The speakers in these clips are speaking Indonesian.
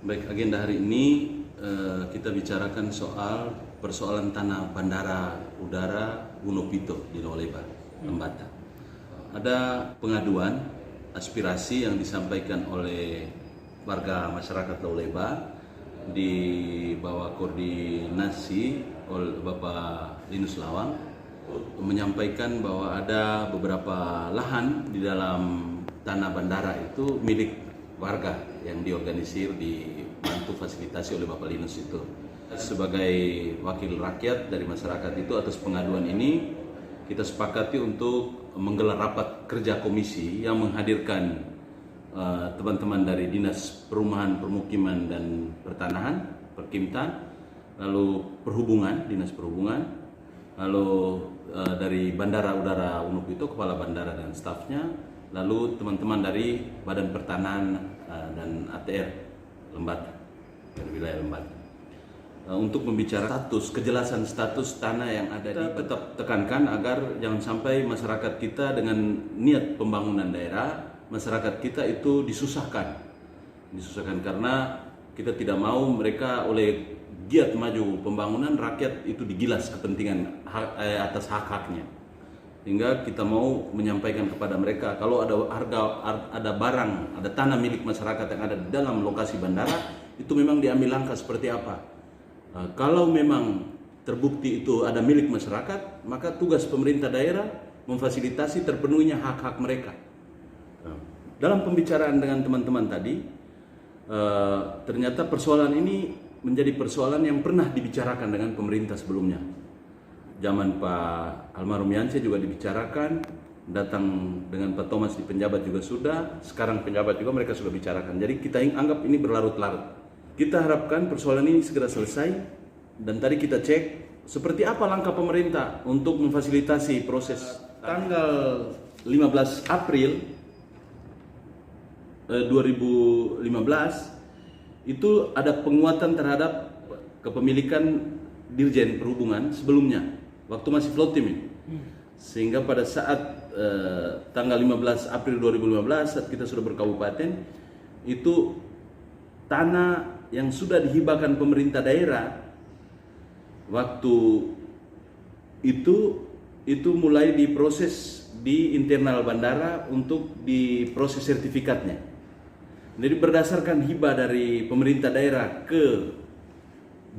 Baik, agenda hari ini kita bicarakan soal persoalan tanah bandara udara Gunung di Loleba, Lembata. Ada pengaduan aspirasi yang disampaikan oleh warga masyarakat Loleba di bawah koordinasi oleh Bapak Linus Lawang, menyampaikan bahwa ada beberapa lahan di dalam tanah bandara itu milik warga yang diorganisir, dibantu fasilitasi oleh Bapak Linus itu. Sebagai wakil rakyat dari masyarakat itu, atas pengaduan ini kita sepakati untuk menggelar rapat kerja komisi yang menghadirkan teman-teman dari Dinas Perumahan, Permukiman dan Pertanahan, Perkimtan, lalu Perhubungan, Dinas Perhubungan, lalu dari Bandara Udara Unupito, Kepala Bandara dan stafnya, lalu teman-teman dari Badan Pertanahan dan ATR Lembata, dari wilayah Lembata, untuk membicarakan kejelasan status tanah yang ada. Kita tetap tekankan agar jangan sampai masyarakat kita dengan niat pembangunan daerah, masyarakat kita itu disusahkan karena kita tidak mau mereka oleh giat maju pembangunan, rakyat itu digilas kepentingan atas hak-haknya. Sehingga kita mau menyampaikan kepada mereka, kalau ada ada barang, ada tanah milik masyarakat yang ada di dalam lokasi bandara, itu memang diambil langkah seperti apa. Kalau memang terbukti itu ada milik masyarakat, maka tugas pemerintah daerah memfasilitasi terpenuhinya hak-hak mereka. Dalam pembicaraan dengan teman-teman tadi, ternyata persoalan ini menjadi persoalan yang pernah dibicarakan dengan pemerintah sebelumnya. Zaman Pak Almarhum Yance juga dibicarakan, datang dengan Pak Thomas di penjabat juga sudah, sekarang penjabat juga mereka sudah bicarakan. Jadi kita anggap ini berlarut-larut. Kita harapkan persoalan ini segera selesai, dan tadi kita cek seperti apa langkah pemerintah untuk memfasilitasi proses. Tanggal 15 April 2015 itu ada penguatan terhadap kepemilikan Dirjen Perhubungan sebelumnya, waktu masih float team ini. Sehingga pada saat tanggal 15 April 2015 saat kita sudah berkabupaten, itu tanah yang sudah dihibahkan pemerintah daerah waktu itu mulai diproses di internal bandara untuk diproses sertifikatnya. Jadi berdasarkan hibah dari pemerintah daerah ke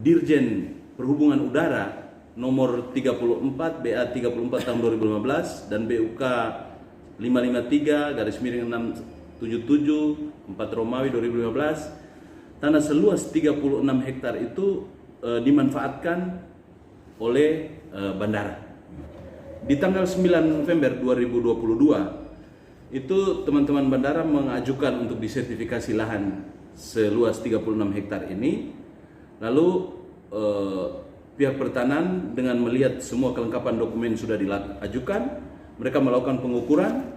Dirjen Perhubungan Udara nomor 34 BA 34 tahun 2015 dan BUK 553/677 4 Romawi 2015, tanah seluas 36 hektar itu dimanfaatkan oleh bandara. Di tanggal 9 November 2022 itu teman-teman bandara mengajukan untuk disertifikasi lahan seluas 36 hektar ini. Lalu pihak pertanahan dengan melihat semua kelengkapan dokumen sudah diajukan, mereka melakukan pengukuran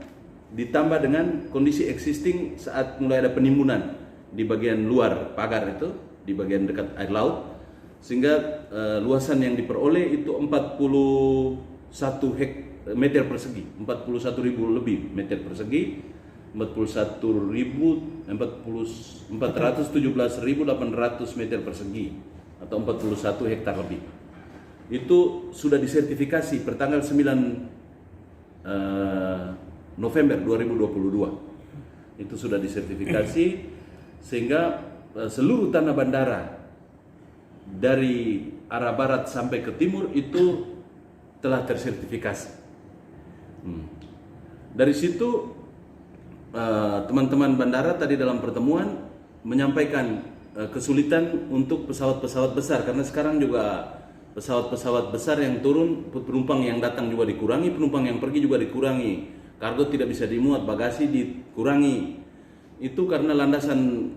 ditambah dengan kondisi existing saat mulai ada penimbunan di bagian luar pagar itu, di bagian dekat air laut, sehingga luasan yang diperoleh itu 41 meter persegi, 41.000 lebih meter persegi, 417.800 meter persegi atau 41 hektar lebih. Itu sudah disertifikasi pertanggal 9 November 2022. Itu sudah disertifikasi sehingga seluruh tanah bandara dari arah barat sampai ke timur itu telah tersertifikasi. Dari situ teman-teman bandara tadi dalam pertemuan menyampaikan kesulitan untuk pesawat-pesawat besar, karena sekarang juga pesawat-pesawat besar yang turun, penumpang yang datang juga dikurangi, penumpang yang pergi juga dikurangi, kargo tidak bisa dimuat, bagasi dikurangi. Itu karena landasan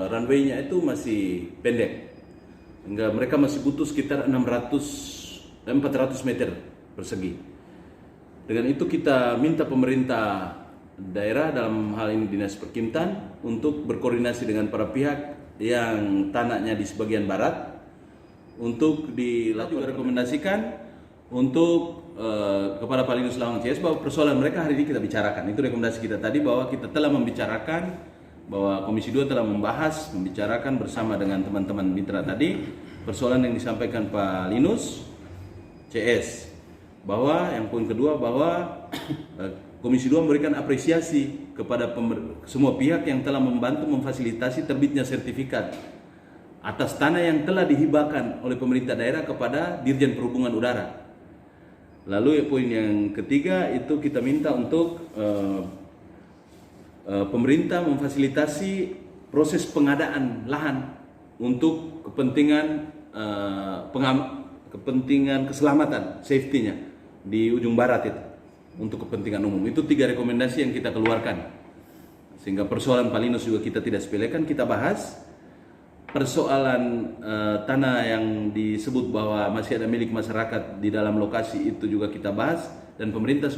runway-nya itu masih pendek, hingga mereka masih butuh sekitar 400 meter persegi. Dengan itu kita minta pemerintah daerah, dalam hal ini Dinas Perkimtan, untuk berkoordinasi dengan para pihak yang tanahnya di sebagian barat untuk dilakukan rekomendasikan untuk kepada Pak Linus Lawang CS bahwa persoalan mereka hari ini kita bicarakan. Itu rekomendasi kita tadi, bahwa kita telah membicarakan bahwa Komisi 2 telah membicarakan bersama dengan teman-teman mitra tadi persoalan yang disampaikan Pak Linus CS, bahwa yang poin kedua bahwa Komisi 2 memberikan apresiasi kepada semua pihak yang telah membantu memfasilitasi terbitnya sertifikat atas tanah yang telah dihibahkan oleh pemerintah daerah kepada Dirjen Perhubungan Udara. Lalu poin yang ketiga itu kita minta untuk pemerintah memfasilitasi proses pengadaan lahan untuk kepentingan kepentingan keselamatan, safety-nya di ujung barat itu untuk kepentingan umum. Itu 3 rekomendasi yang kita keluarkan. Sehingga persoalan Pak Linus juga kita tidak sepelekan, kita bahas. Persoalan tanah yang disebut bahwa masih ada milik masyarakat di dalam lokasi itu juga kita bahas, dan pemerintah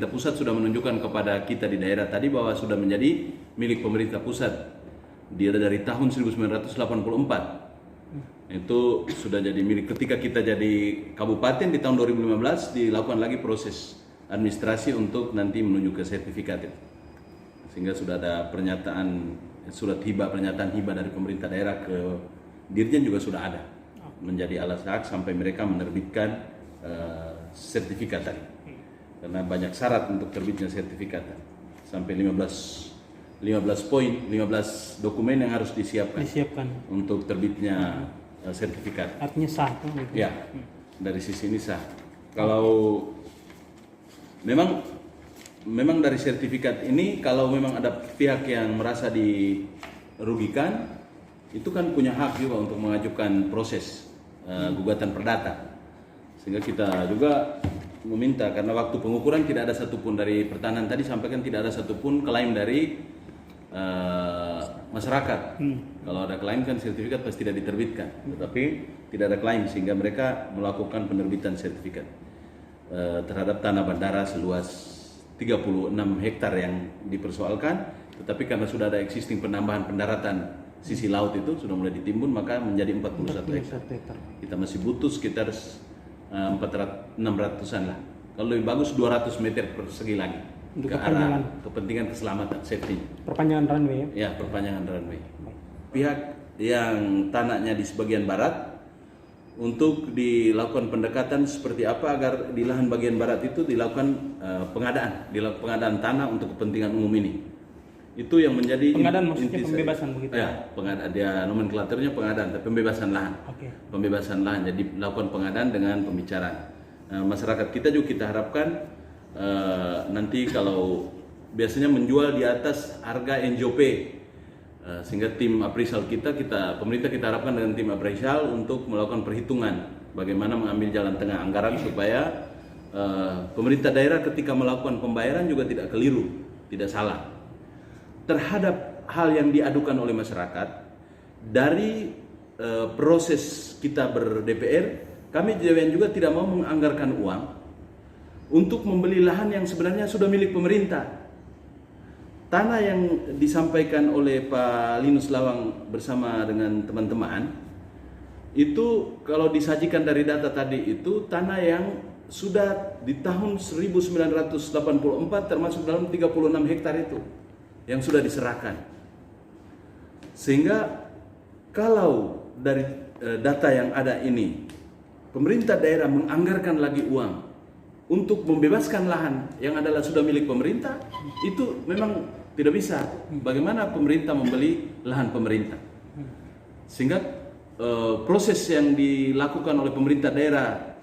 pusat sudah menunjukkan kepada kita di daerah tadi bahwa sudah menjadi milik pemerintah pusat. Dia dari tahun 1984. Itu sudah jadi milik. Ketika kita jadi kabupaten di tahun 2015 dilakukan lagi proses administrasi untuk nanti menuju ke sertifikat itu. Sehingga sudah ada pernyataan pernyataan hibah dari pemerintah daerah ke Dirjen juga sudah ada. Menjadi alas hak sampai mereka menerbitkan sertifikat tadi. Karena banyak syarat untuk terbitnya sertifikat sampai 15 dokumen yang harus disiapkan untuk terbitnya sertifikat. Artinya sah tuh gitu. Ya, dari sisi ini sah. Kalau memang dari sertifikat ini, kalau memang ada pihak yang merasa dirugikan, itu kan punya hak juga untuk mengajukan proses gugatan perdata. Sehingga kita juga meminta, karena waktu pengukuran tidak ada satupun dari pertanahan tadi sampaikan tidak ada satupun klaim dari masyarakat. Kalau ada klaim kan sertifikat pasti tidak diterbitkan, tetapi tidak ada klaim sehingga mereka melakukan penerbitan sertifikat terhadap tanah bandara seluas 36 hektar yang dipersoalkan, tetapi karena sudah ada existing penambahan pendaratan sisi laut itu sudah mulai ditimbun, maka menjadi 41 hektar. Kita masih butuh sekitar 600-an lah. Kalau lebih bagus 200 meter persegi lagi untuk ke arah kepentingan keselamatan, safety. Perpanjangan runway ya? Ya, perpanjangan runway. Pihak yang tanahnya di sebagian barat untuk dilakukan pendekatan seperti apa agar di lahan bagian barat itu dilakukan pengadaan tanah untuk kepentingan umum ini. Itu yang menjadi pengadaan maksudnya pembebasan begitu. Ya, pengadaan, dia nomenklaturnya pengadaan, tapi pembebasan lahan. Okay. Pembebasan lahan, jadi lakukan pengadaan dengan pembicaraan. Masyarakat kita juga kita harapkan nanti kalau biasanya menjual di atas harga NJOP, sehingga tim appraisal pemerintah kita harapkan dengan tim appraisal untuk melakukan perhitungan bagaimana mengambil jalan tengah anggaran supaya pemerintah daerah ketika melakukan pembayaran juga tidak keliru, tidak salah terhadap hal yang diadukan oleh masyarakat. Dari proses kita ber-DPR, kami juga tidak mau menganggarkan uang untuk membeli lahan yang sebenarnya sudah milik pemerintah. Tanah yang disampaikan oleh Pak Linus Lawang bersama dengan teman-teman itu kalau disajikan dari data tadi itu tanah yang sudah di tahun 1984 termasuk dalam 36 hektar itu yang sudah diserahkan. Sehingga kalau dari data yang ada ini pemerintah daerah menganggarkan lagi uang untuk membebaskan lahan yang adalah sudah milik pemerintah, itu memang tidak bisa. Bagaimana pemerintah membeli lahan pemerintah? Sehingga proses yang dilakukan oleh pemerintah daerah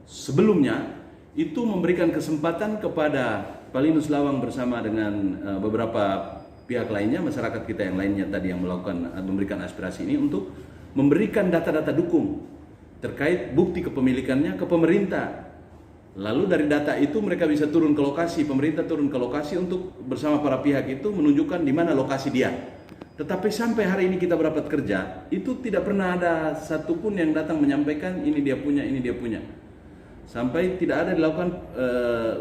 sebelumnya itu memberikan kesempatan kepada Pak Linus Lawang bersama dengan beberapa pihak lainnya, masyarakat kita yang lainnya tadi yang memberikan aspirasi ini untuk memberikan data-data dukung terkait bukti kepemilikannya ke pemerintah. Lalu dari data itu mereka bisa turun ke lokasi, pemerintah turun ke lokasi untuk bersama para pihak itu menunjukkan di mana lokasi dia. Tetapi sampai hari ini kita berapat kerja, itu tidak pernah ada satupun yang datang menyampaikan ini dia punya, ini dia punya. Sampai tidak ada dilakukan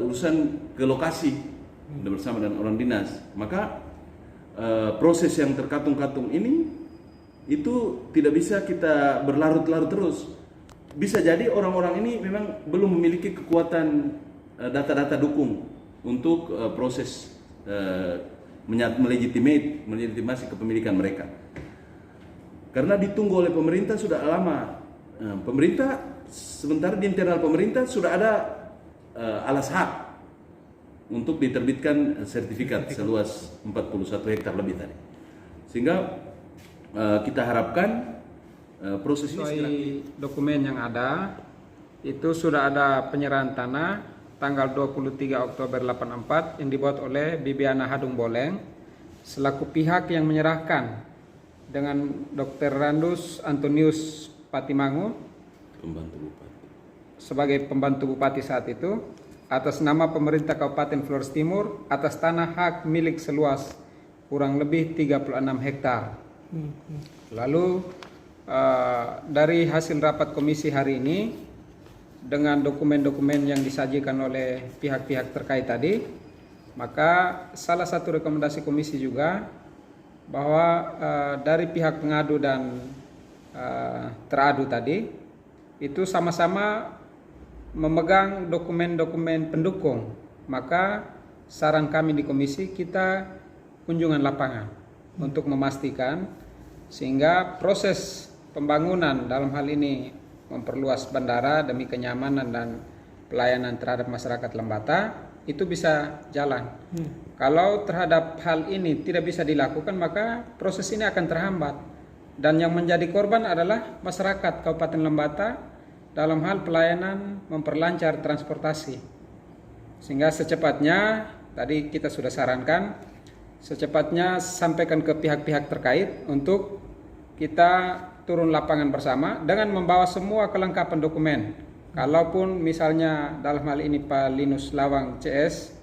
urusan ke lokasi bersama dengan orang dinas. Maka proses yang terkatung-katung ini itu tidak bisa kita berlarut-larut terus. Bisa jadi orang-orang ini memang belum memiliki kekuatan data-data dukung untuk proses melegitimasi kepemilikan mereka. Karena ditunggu oleh pemerintah sudah lama. Pemerintah sementara di internal pemerintah sudah ada alas hak untuk diterbitkan sertifikat seluas 41 hektar lebih tadi. Sehingga kita harapkan proses ini segera. Dokumen yang ada itu sudah ada penyerahan tanah tanggal 23 Oktober 84 yang dibuat oleh Bibiana Hadung Boleng selaku pihak yang menyerahkan dengan Dr. Randus Antonius Patimangu sebagai pembantu bupati saat itu atas nama pemerintah Kabupaten Flores Timur atas tanah hak milik seluas kurang lebih 36 hektar. Lalu dari hasil rapat komisi hari ini dengan dokumen-dokumen yang disajikan oleh pihak-pihak terkait tadi, maka salah satu rekomendasi komisi juga bahwa dari pihak pengadu dan teradu tadi itu sama-sama memegang dokumen-dokumen pendukung. Maka saran kami di komisi kita kunjungan lapangan untuk memastikan sehingga proses pembangunan dalam hal ini memperluas bandara demi kenyamanan dan pelayanan terhadap masyarakat Lembata itu bisa jalan. Kalau terhadap hal ini tidak bisa dilakukan maka proses ini akan terhambat dan yang menjadi korban adalah masyarakat Kabupaten Lembata dalam hal pelayanan memperlancar transportasi. Sehingga secepatnya tadi kita sudah sarankan secepatnya sampaikan ke pihak-pihak terkait untuk kita turun lapangan bersama dengan membawa semua kelengkapan dokumen. Kalaupun misalnya dalam hal ini Pak Linus Lawang CS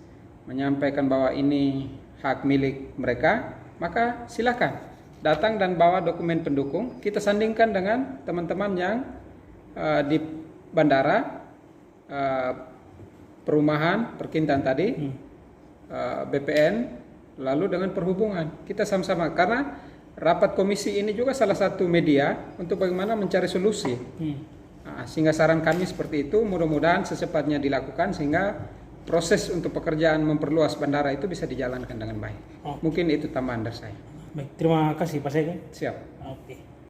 menyampaikan bahwa ini hak milik mereka, maka silakan datang dan bawa dokumen pendukung. Kita sandingkan dengan teman-teman yang di bandara, perumahan, perkintan tadi, BPN, lalu dengan perhubungan. Kita sama-sama karena rapat komisi ini juga salah satu media untuk bagaimana mencari solusi. Sehingga saran kami seperti itu, mudah-mudahan secepatnya dilakukan sehingga proses untuk pekerjaan memperluas bandara itu bisa dijalankan dengan baik. Mungkin itu tambahan dari saya. Baik, terima kasih Pak Sege. Siap. Oke.